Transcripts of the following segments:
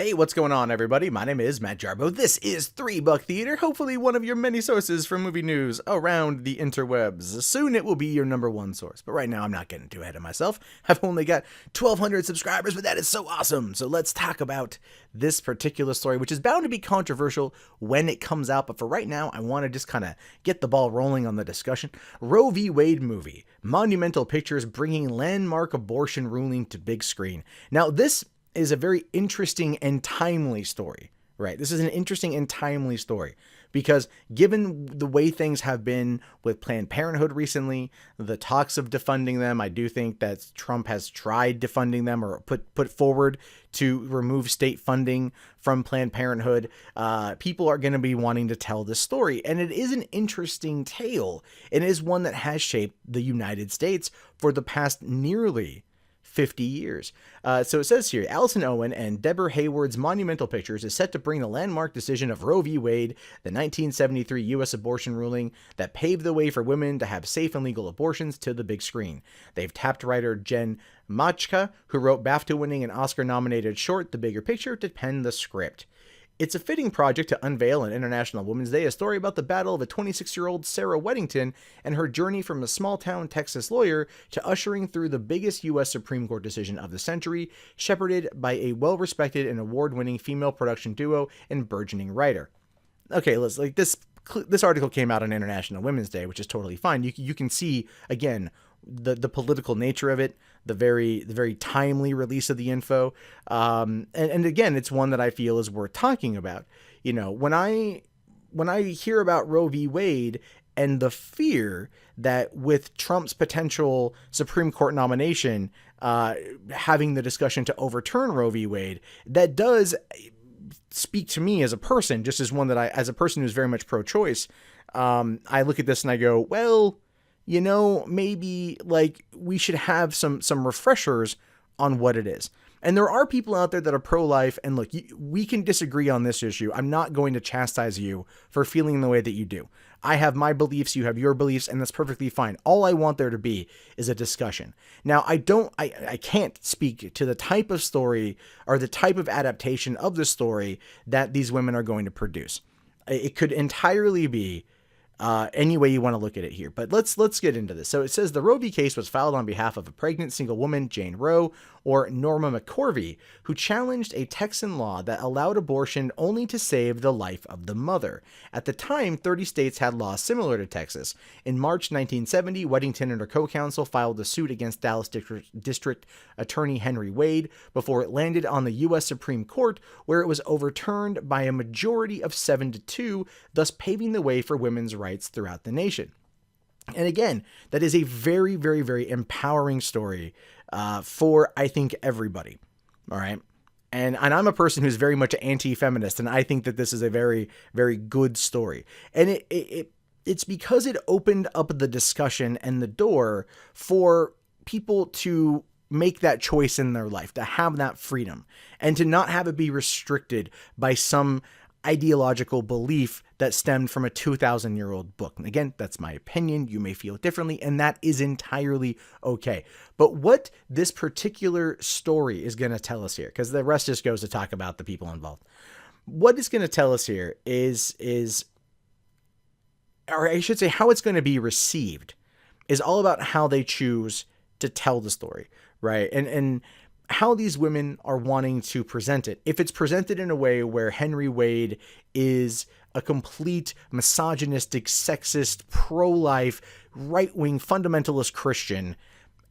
Hey, what's going on, everybody? My name is Matt Jarbo. This is 3 Buck Theater, hopefully one of your many sources for movie news around the interwebs. Soon it will be your number one source, but right now I'm not getting too ahead of myself. I've only got 1,200 subscribers, but that is so awesome. So let's talk about this particular story, which is bound to be controversial when it comes out, but for right now, I want to just kind of get the ball rolling on the discussion. Roe v. Wade movie, Monumental Pictures bringing landmark abortion ruling to big screen. Now, this is a very interesting and timely story, right? This is an interesting and timely story because given the way things have been with Planned Parenthood recently, the talks of defunding them, I do think that Trump has tried defunding them or put forward to remove state funding from Planned Parenthood. People are going to be wanting to tell this story, and it is an interesting tale. It is one that has shaped the United States for the past nearly 50 years. So it says here, Alison Owen and Deborah Hayward's Monumental Pictures is set to bring the landmark decision of Roe v. Wade, the 1973 U.S. abortion ruling that paved the way for women to have safe and legal abortions, to the big screen. They've tapped writer Jen Machka, who wrote BAFTA-winning and Oscar-nominated short The Bigger Picture, to pen the script. It's a fitting project to unveil on International Women's Day, a story about the battle of a 26-year-old Sarah Weddington and her journey from a small-town Texas lawyer to ushering through the biggest U.S. Supreme Court decision of the century, shepherded by a well-respected and award-winning female production duo and burgeoning writer. Okay, let's this article came out on International Women's Day, which is totally fine. You can see, again, the political nature of it, the very timely release of the info. And again, it's one that I feel is worth talking about. You know, when I hear about Roe v. Wade and the fear that with Trump's potential Supreme Court nomination, having the discussion to overturn Roe v. Wade, that does speak to me as a person, just as one that as a person who's very much pro-choice. I look at this and I go, well, you know, maybe like we should have some refreshers on what it is. And there are people out there that are pro-life, and look, we can disagree on this issue. I'm not going to chastise you for feeling the way that you do. I have my beliefs, you have your beliefs, and that's perfectly fine. All I want there to be is a discussion. Now, I can't speak to the type of story or the type of adaptation of the story that these women are going to produce. It could entirely be any way you want to look at it here. But let's get into this. So it says the Roe v. case was filed on behalf of a pregnant single woman, Jane Roe, or Norma McCorvey, who challenged a Texan law that allowed abortion only to save the life of the mother. At the time, 30 states had laws similar to Texas. In March 1970, Weddington and her co-counsel filed a suit against Dallas District Attorney Henry Wade before it landed on the U.S. Supreme Court, where it was overturned by a majority of 7-2, thus paving the way for women's rights throughout the nation. And again, that is a very, very, very empowering story for, I think, everybody. All right. And I'm a person who's very much anti-feminist, and I think that this is a very, very good story. And it's because it opened up the discussion and the door for people to make that choice in their life, to have that freedom, and to not have it be restricted by some ideological belief that stemmed from a 2,000-year-old book. And again, that's my opinion. You may feel differently, and that is entirely okay. But what this particular story is going to tell us here, because the rest just goes to talk about the people involved. What it's going to tell us here is, or I should say, how it's going to be received is all about how they choose to tell the story, right? And how these women are wanting to present it. If it's presented in a way where Henry Wade is a complete misogynistic, sexist, pro-life, right-wing fundamentalist Christian,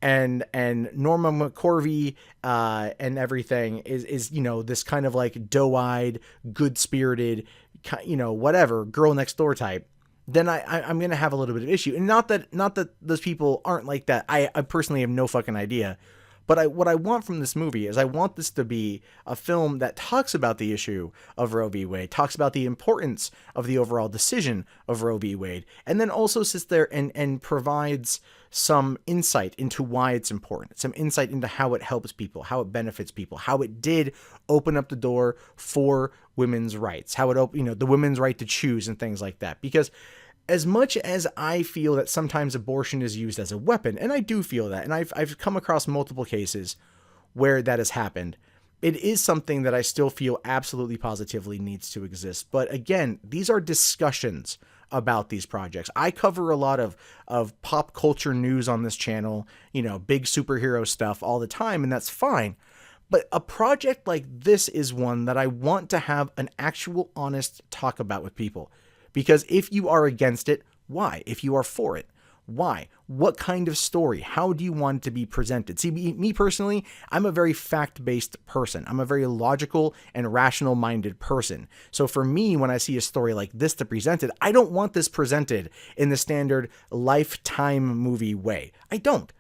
and Norma McCorvey and everything is, you know, this kind of like doe-eyed, good-spirited, you know, whatever, girl next door type, then I'm going to have a little bit of issue. And not that those people aren't like that. I personally have no fucking idea. But what I want from this movie is I want this to be a film that talks about the issue of Roe v. Wade, talks about the importance of the overall decision of Roe v. Wade, and then also sits there and provides some insight into why it's important, some insight into how it helps people, how it benefits people, how it did open up the door for women's rights, how it, you know, the women's right to choose and things like that. Because as much as I feel that sometimes abortion is used as a weapon, and I do feel that, and I've come across multiple cases where that has happened, it is something that I still feel absolutely positively needs to exist. But again, these are discussions about these projects. I cover a lot of pop culture news on this channel, big superhero stuff all the time, and that's fine. But a project like this is one that I want to have an actual honest talk about with people. Because if you are against it, why? If you are for it, why? What kind of story? How do you want it to be presented? See, me personally, I'm a very fact-based person. I'm a very logical and rational-minded person. So for me, when I see a story like this to present it, I don't want this presented in the standard Lifetime movie way. I don't.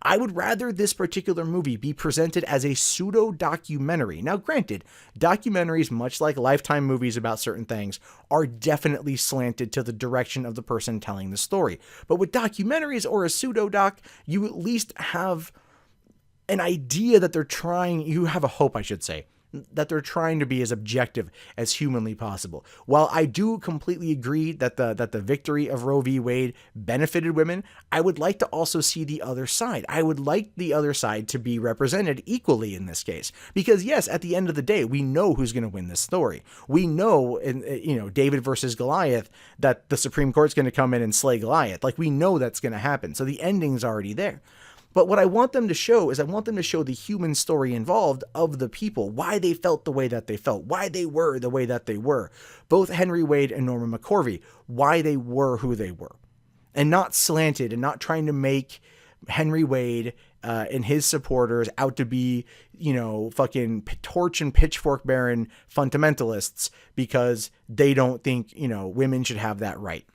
I would rather this particular movie be presented as a pseudo-documentary. Now, granted, documentaries, much like Lifetime movies about certain things, are definitely slanted to the direction of the person telling the story. But with documentaries or a pseudo-doc, you at least have an idea that you have a hope, I should say, that they're trying to be as objective as humanly possible. While I do completely agree that the victory of Roe v. Wade benefited women, I would like to also see the other side. I would like the other side to be represented equally in this case. Because yes, at the end of the day, we know who's going to win this story. We know, David versus Goliath, that the Supreme Court's going to come in and slay Goliath. Like, we know that's going to happen. So the ending's already there. But what I want them to show is the human story involved of the people, why they felt the way that they felt, why they were the way that they were. Both Henry Wade and Norma McCorvey, why they were who they were. And not slanted and not trying to make Henry Wade and his supporters out to be, fucking torch and pitchfork bearing fundamentalists because they don't think, women should have that right.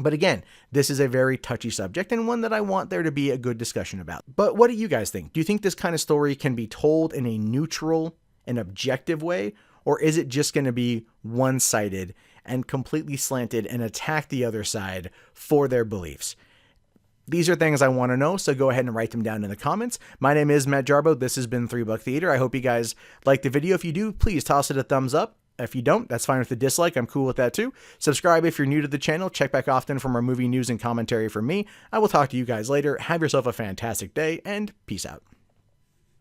But again, this is a very touchy subject and one that I want there to be a good discussion about. But what do you guys think? Do you think this kind of story can be told in a neutral and objective way? Or is it just going to be one-sided and completely slanted and attack the other side for their beliefs? These are things I want to know, so go ahead and write them down in the comments. My name is Matt Jarbo. This has been 3 Buck Theater. I hope you guys liked the video. If you do, please toss it a thumbs up. If you don't, that's fine with a dislike. I'm cool with that too. Subscribe if you're new to the channel. Check back often for more movie news and commentary from me. I will talk to you guys later. Have yourself a fantastic day, and peace out.